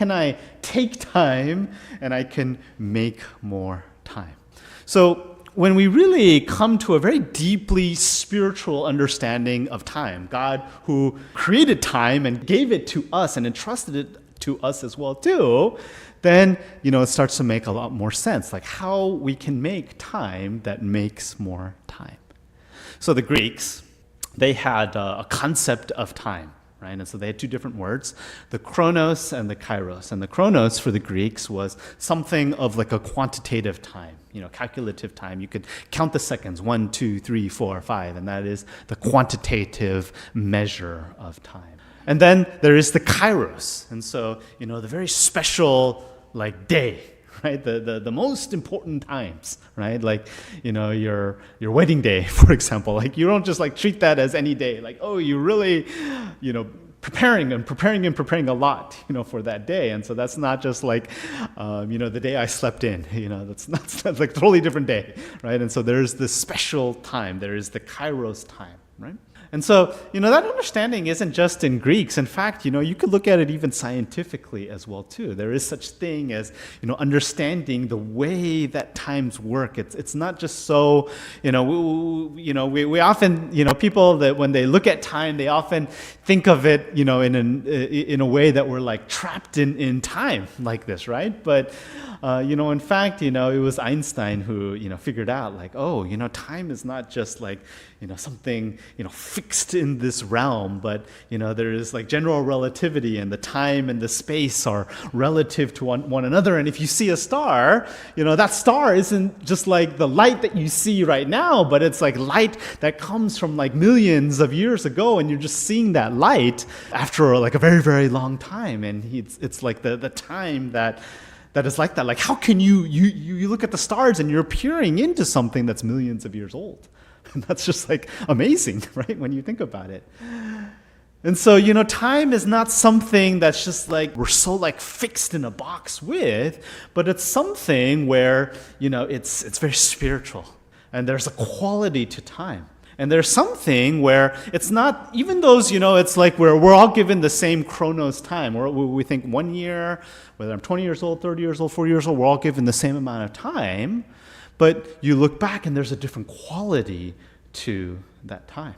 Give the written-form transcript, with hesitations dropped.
can I take time and I can make more time? So when we really come to a very deeply spiritual understanding of time, God who created time and gave it to us and entrusted it to us as well too, then it starts to make a lot more sense, like how we can make time that makes more time. So the Greeks, they had a concept of time, right? And so they had two different words, the chronos and the kairos. And the chronos for the Greeks was something of like a quantitative time, calculative time. You could count the seconds, 1, 2, 3, 4, 5, and that is the quantitative measure of time. And then there is the kairos. And so, the very special day, right? The most important times, right? Like, your wedding day, for example. Like, you don't just treat that as any day. Like, oh, you really, preparing a lot, for that day. And so that's not just the day I slept in, that's like a totally different day, right? And so there's this special time. There is the kairos time, right? And so, that understanding isn't just in Greeks. In fact, you could look at it even scientifically as well, too. There is such thing as, understanding the way that times work. It's not just so, we often, people that when they look at time, they often think of it, in a way that we're trapped in time like this, right? But, in fact, it was Einstein who, figured out time is not just something, fixed in this realm, but, there is general relativity, and the time and the space are relative to one another. And if you see a star, that star isn't just the light that you see right now, but it's light that comes from millions of years ago, and you're just seeing that light after a very, very long time. And it's the time that is like that. How can you look at the stars and you're peering into something that's millions of years old? And that's just amazing, right? When you think about it. And so, time is not something that's just we're so fixed in a box with, but it's something where, it's very spiritual, and there's a quality to time. And there's something where it's not, even those, it's we're all given the same chronos time. We think 1 year, whether I'm 20 years old, 30 years old, 40 years old, we're all given the same amount of time. But you look back and there's a different quality to that time.